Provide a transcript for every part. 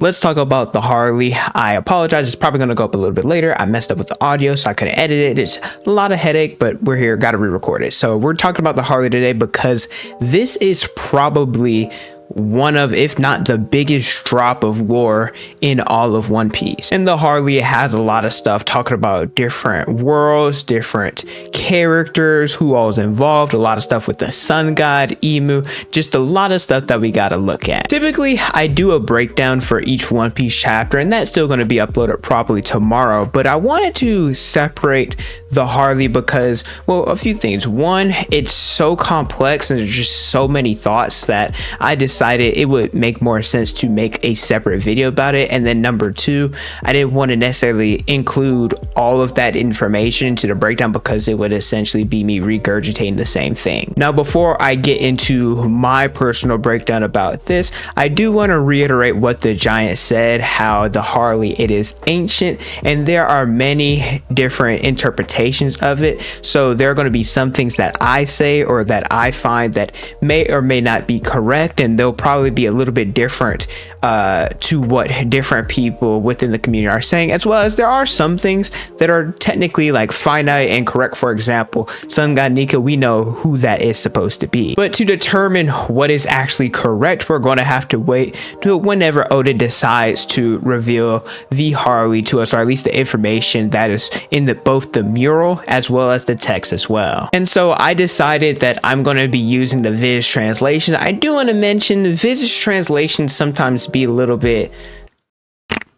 let's talk about the Harley. I apologize, it's probably going to go up a little bit later. I messed up with the audio, so I couldn't edit it. It's a lot of headache, but we're here, got to re-record it. So we're talking about the Harley today because this is probably one of, if not the biggest drop of lore in all of One Piece. And the Harley has a lot of stuff talking about different worlds, different characters, who all is involved, a lot of stuff with the sun god, Emu, just a lot of stuff that we got to look at. Typically, I do a breakdown for each One Piece chapter, and that's still going to be uploaded probably tomorrow, but I wanted to separate the Harley because, well, a few things. One, it's so complex and there's just so many thoughts that I decided it would make more sense to make a separate video about it. And then number two, I didn't want to necessarily include all of that information into the breakdown because it would essentially be me regurgitating the same thing. Now, before I get into my personal breakdown about this, I do want to reiterate what the giant said, how the Harley, it is ancient and there are many different interpretations of it. So there are going to be some things that I say or that I find that may or may not be correct, and they'll probably be a little bit different to what different people within the community are saying, as well as there are some things that are technically like finite and correct. For example, Sun God Nika, we know who that is supposed to be, but to determine what is actually correct, we're going to have to wait till whenever Oda decides to reveal the Harley to us, or at least the information that is in both the mural as well as the text as well. And so I decided that I'm going to be using the Viz translation. I do want to mention Viz's translations sometimes be a little bit,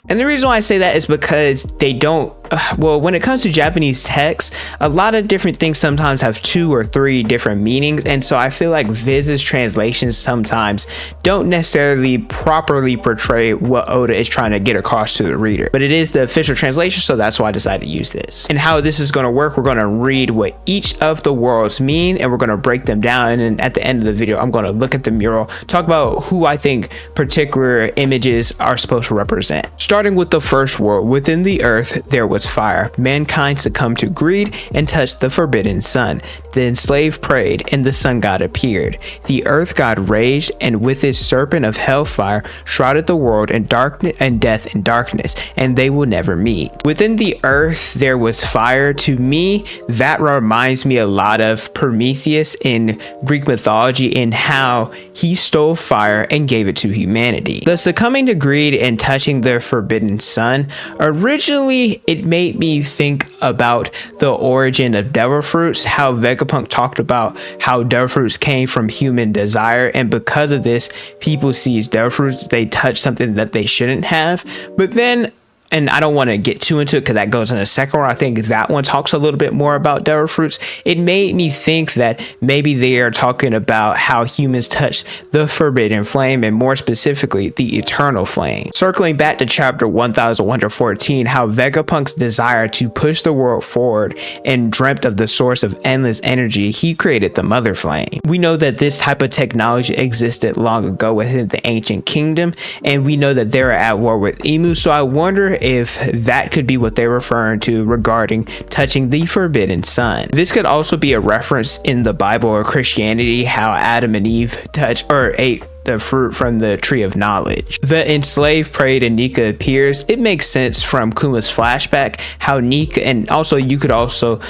and the reason why I say that is because they don't, well, when it comes to Japanese text, a lot of different things sometimes have 2 or 3 different meanings. And so I feel like Viz's translations sometimes don't necessarily properly portray what Oda is trying to get across to the reader. But it is the official translation, so that's why I decided to use this. And how this is going to work, we're going to read what each of the worlds mean, and we're going to break them down. And then at the end of the video, I'm going to look at the mural, talk about who I think particular images are supposed to represent. Starting with the first world, within the earth there was fire. Mankind succumbed to greed and touched the forbidden sun. The enslaved prayed, and the sun god appeared. The earth god raged, and with his serpent of hellfire shrouded the world in darkness and death and darkness, and they will never meet. Within the earth there was fire. To me, that reminds me a lot of Prometheus in Greek mythology, in how he stole fire and gave it to humanity. The succumbing to greed and touching the forbidden sun, originally it made me think about the origin of devil fruits, how Vegapunk talked about how devil fruits came from human desire, and because of this, people seize devil fruits, they touch something that they shouldn't have. But then, and I don't want to get too into it because that goes in a second one, I think that one talks a little bit more about devil fruits. It made me think that maybe they are talking about how humans touch the forbidden flame, and more specifically the eternal flame. Circling back to chapter 1114, how Vegapunk's desire to push the world forward and dreamt of the source of endless energy, he created the mother flame. We know that this type of technology existed long ago within the ancient kingdom, and we know that they're at war with Emu, so I wonder if that could be what they're referring to regarding touching the forbidden sun. This could also be a reference in the Bible or Christianity, how Adam and Eve touched or ate the fruit from the tree of knowledge. The enslaved prayed and Nika appears. It makes sense from Kuma's flashback, how Nika, and also you could also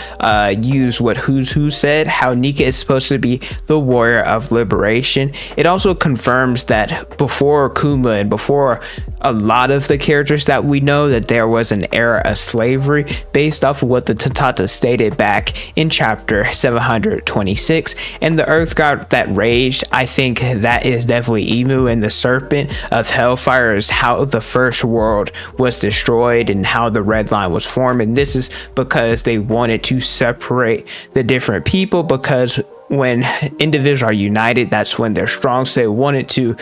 use what Who's Who said, how Nika is supposed to be the warrior of liberation. It also confirms that before Kuma and before a lot of the characters that we know, that there was an era of slavery based off of what the Tatata stated back in chapter 726. And the earth god that raged, I think that is definitely Emu, and the serpent of hellfire is how the first world was destroyed and how the red line was formed. And this is because they wanted to separate the different people, because when individuals are united, that's when they're strong. So they wanted to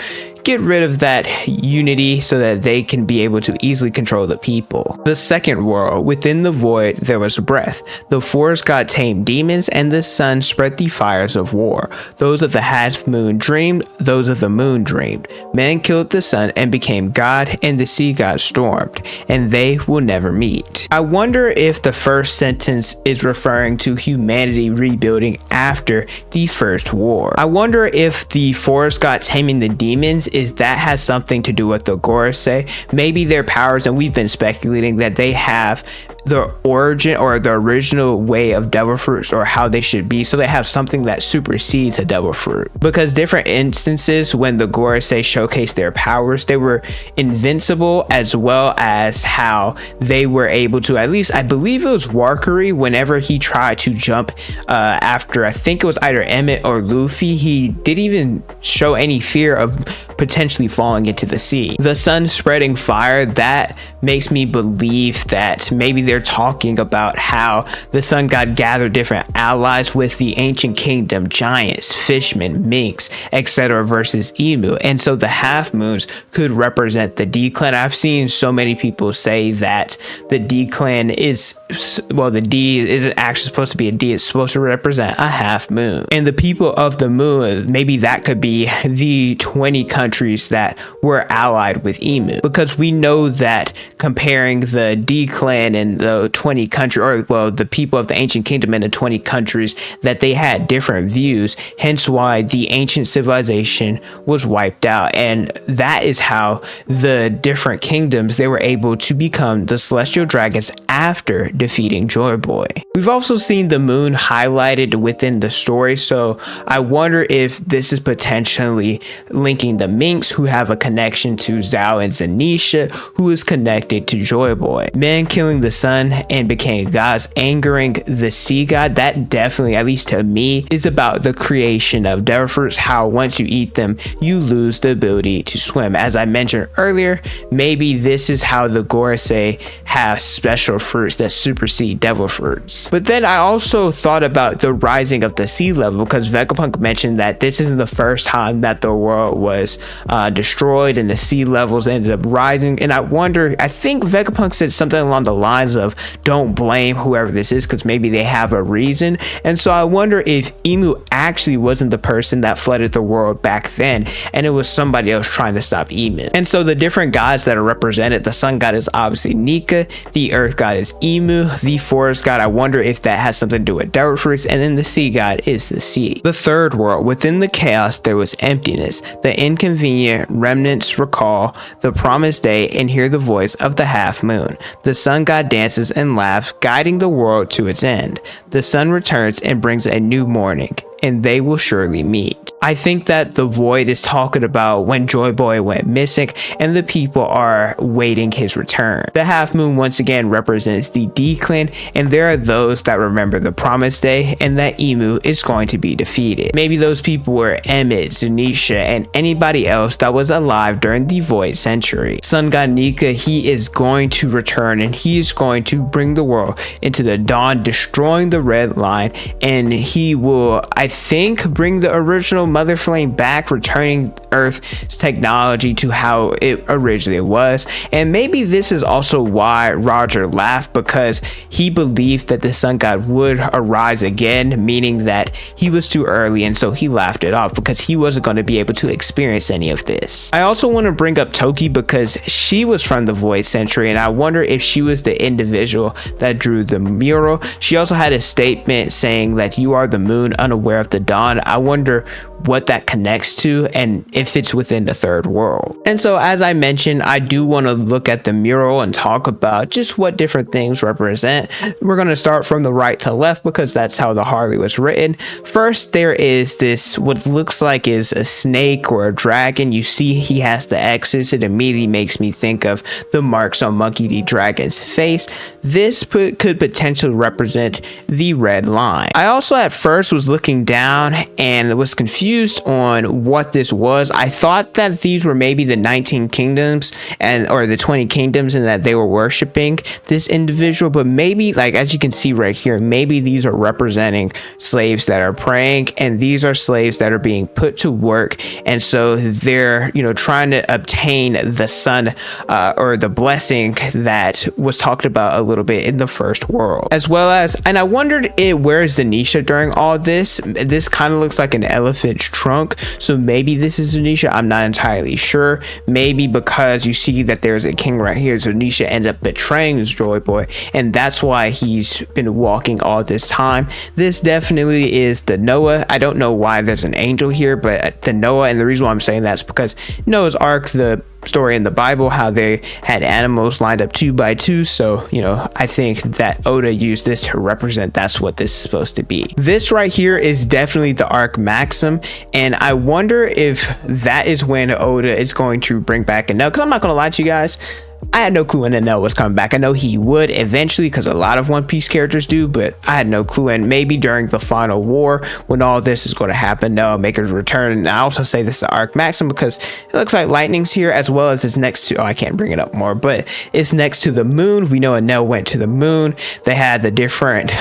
get rid of that unity so that they can be able to easily control the people. The second world, within the void there was breath. The forest god tamed demons, and the sun spread the fires of war. Those of the half moon dreamed, those of the moon dreamed. Man killed the sun and became god, and the sea god stormed, and they will never meet. I wonder if the first sentence is referring to humanity rebuilding after the first war. I wonder if the forest god taming the demons is that has something to do with the Gorosei. Maybe their powers, and we've been speculating that they have the origin or the original way of devil fruits or how they should be, so they have something that supersedes a devil fruit. Because different instances when the Gorosei showcased their powers, they were invincible, as well as how they were able to, at least I believe it was Warkari, whenever he tried to jump after I think it was either Emmett or Luffy, he didn't even show any fear of potentially falling into the sea. The sun spreading fire, that makes me believe that maybe they're talking about how the sun god gathered different allies with the ancient kingdom, giants, fishmen, minks, etc. versus Emu, and so the half moons could represent the D clan. I've seen so many people say that the D clan is, well, the D isn't actually supposed to be a D, it's supposed to represent a half moon, and the people of the moon, maybe that could be the 20 countries that were allied with Emu, because we know that comparing the D clan and the 20 country, or well, the people of the ancient kingdom and the 20 countries, that they had different views, hence why the ancient civilization was wiped out, and that is how the different kingdoms, they were able to become the celestial dragons after defeating Joy Boy. We've also seen the moon highlighted within the story, so I wonder if this is potentially linking the minks, who have a connection to Zhao and Zanisha, who is connected to Joy Boy. Men killing the sun and became gods, angering the sea god, that definitely, at least to me, is about the creation of devil fruits, how once you eat them you lose the ability to swim. As I mentioned earlier, maybe this is how the Gorosei have special fruits that supersede devil fruits. But then I also thought about the rising of the sea level, because Vegapunk mentioned that this isn't the first time that the world was destroyed and the sea levels ended up rising, and I wonder, I think Vegapunk said something along the lines of don't blame whoever this is, because maybe they have a reason. And so I wonder if Emu actually wasn't the person that flooded the world back then, and it was somebody else trying to stop Emu. And so the different gods that are represented, the sun god is obviously Nika, the earth god is Emu, the forest god, I wonder if that has something to do with devil fruits, and then the sea god is the sea. The third world, within the chaos there was emptiness. The inconvenient remnants recall the promised day and hear the voice of the half moon. The sun god dances and laughs, guiding the world to its end. The sun returns and brings a new morning, and they will surely meet. I think that the void is talking about when Joy Boy went missing and the people are waiting his return. The half moon once again represents the D clan, and there are those that remember the promised day and that Emu is going to be defeated. Maybe those people were Emmett, Zunisha, and anybody else that was alive during the void century. Sun god Nika, he is going to return, and he is going to bring the world into the dawn, destroying the red line, and he will, I think, bring the original Mother Flame back, returning Earth's technology to how it originally was. And maybe this is also why Roger laughed, because he believed that the sun god would arise again, meaning that he was too early, and so he laughed it off because he wasn't going to be able to experience any of this. I also want to bring up Toki because she was from the Void Century, and I wonder if she was the individual that drew the mural. She also had a statement saying that you are the moon, unaware of the dawn. I wonder what that connects to and if it's within the third world. And so, as I mentioned, I do want to look at the mural and talk about just what different things represent. We're going to start from the right to left because that's how the Harley was written. First, there is this, what looks like is a snake or a dragon. You see he has the X's. It immediately makes me think of the marks on Monkey D. Dragon's face. This could potentially represent the red line. I also at first was looking down and was confused on what this was. I thought that these were maybe the 19 kingdoms or the 20 kingdoms, and that they were worshiping this individual, but maybe, like as you can see right here, maybe these are representing slaves that are praying, and these are slaves that are being put to work, and so they're, you know, trying to obtain the sun or the blessing that was talked about a little bit in the first world, as well as, and I wondered where's Zanisha during all this. This kind of looks like an elephant its trunk. So maybe this is Zunisha. I'm not entirely sure. Maybe because you see that there's a king right here, Zunisha ended up betraying this Joy Boy, and that's why he's been walking all this time. This definitely is the Noah. I don't know why there's an angel here, but the Noah, and the reason why I'm saying that is because Noah's Ark, the story in the Bible, how they had animals lined up 2 by 2. So, you know, I think that Oda used this to represent that's what this is supposed to be. This right here is definitely the Arc Maxim, and I wonder if that is when Oda is going to bring back Enel, because I'm not gonna lie to you guys, I had no clue when Enel was coming back. I know he would eventually, because a lot of One Piece characters do, but I had no clue. And maybe during the final war, when all this is going to happen, Noah make his return. And I also say this is the Arc Maxim because it looks like lightning's here, as well as it's next to, oh, I can't bring it up more, but it's next to the moon. We know Enel went to the moon. They had the different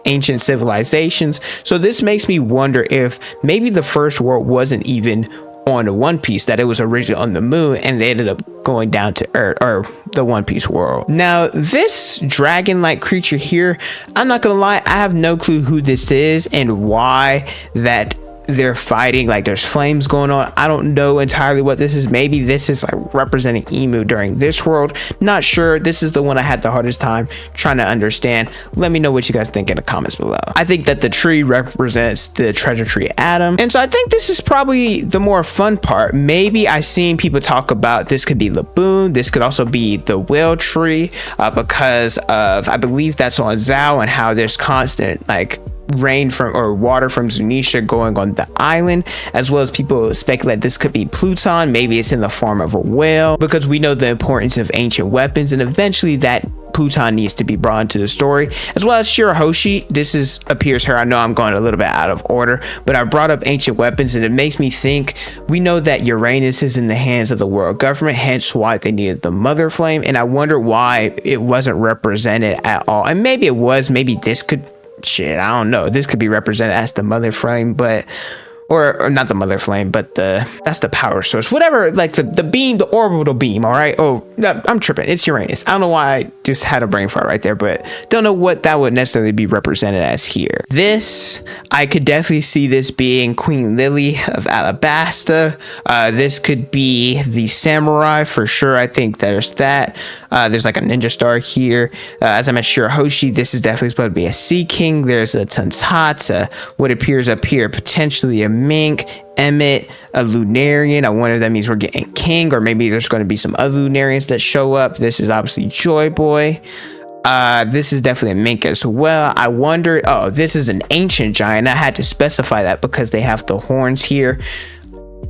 ancient civilizations. So this makes me wonder if maybe the first world wasn't even on the One Piece, that it was originally on the moon and they ended up going down to Earth, or the One Piece world. Now this dragon-like creature here, I'm not gonna lie, I have no clue who this is and why that they're fighting. Like there's flames going on. I don't know entirely what this is. Maybe this is like representing Emu during this world. Not sure. This is the one I had the hardest time trying to understand. Let me know what you guys think in the comments below. I think that the tree represents the treasure tree Adam, and so I think this is probably the more fun part. Maybe I've seen people talk about this could be Laboon. This could also be the whale tree, because of, I believe that's on Zao, and how there's constant like rain from, or water from Zunisha going on the island, as well as people speculate this could be Pluton. Maybe it's in the form of a whale, because we know the importance of ancient weapons, and eventually that Pluton needs to be brought into the story, as well as Shirahoshi. This is appears her. I know I'm going a little bit out of order, but I brought up ancient weapons, and it makes me think we know that Uranus is in the hands of the world government, hence why they needed the Mother Flame, and I wonder why it wasn't represented at all. And maybe it was. Maybe this could, shit, I don't know, this could be represented as the Mother Flame, but or not the Mother Flame, but that's the power source, whatever, like the beam, the orbital beam. All right, oh no, I'm tripping, it's Uranus. I don't know why I just had a brain fart right there, but don't know what that would necessarily be represented as here. This, I could definitely see this being Queen Lily of Alabasta. This could be the samurai for sure. I think there's that. There's like a ninja star here. As I mentioned, Shirahoshi, this is definitely supposed to be a Sea King. There's a Tantata, what appears up here, potentially a Mink, Emmett, a Lunarian. I wonder if that means we're getting King, or maybe there's going to be some other Lunarians that show up. This is obviously Joy Boy. This is definitely a Mink as well. I wonder, oh, this is an ancient giant. I had to specify that because they have the horns here.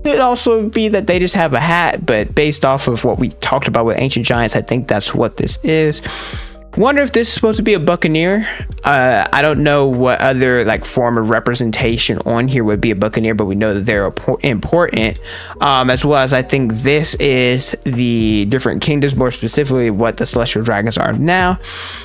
Could also be that they just have a hat, but based off of what we talked about with ancient giants, I think that's what this is. Wonder if this is supposed to be a buccaneer. I don't know what other like form of representation on here would be a buccaneer, but we know that they're important, as well as I think this is the different kingdoms, more specifically what the celestial dragons are now,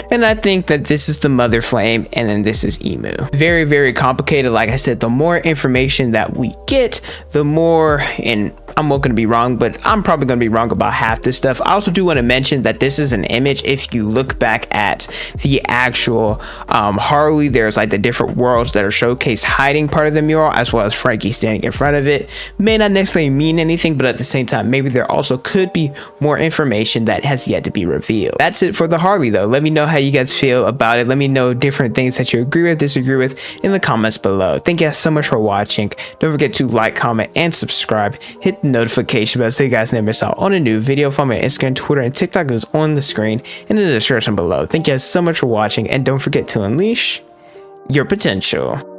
and I think that this is the Mother Flame, and then this is Emu. Very, very complicated. Like I said, the more information that we get, the more, and I'm not going to be wrong, but I'm probably going to be wrong about half this stuff. I also do want to mention that this is an image. If you look back at the actual Harley, there's like the different worlds that are showcased hiding part of the mural, as well as Frankie standing in front of it. May not necessarily mean anything, but at the same time, maybe there also could be more information that has yet to be revealed. That's it for the Harley though. Let me know how you guys feel about it. Let me know different things that you agree with, disagree with in the comments below. Thank you guys so much for watching. Don't forget to like, comment, and subscribe. Hit the notification bell so you guys never miss out on a new video. Follow me on Instagram, Twitter, and TikTok is on the screen and in the description below. Thank you guys so much for watching, and don't forget to unleash your potential.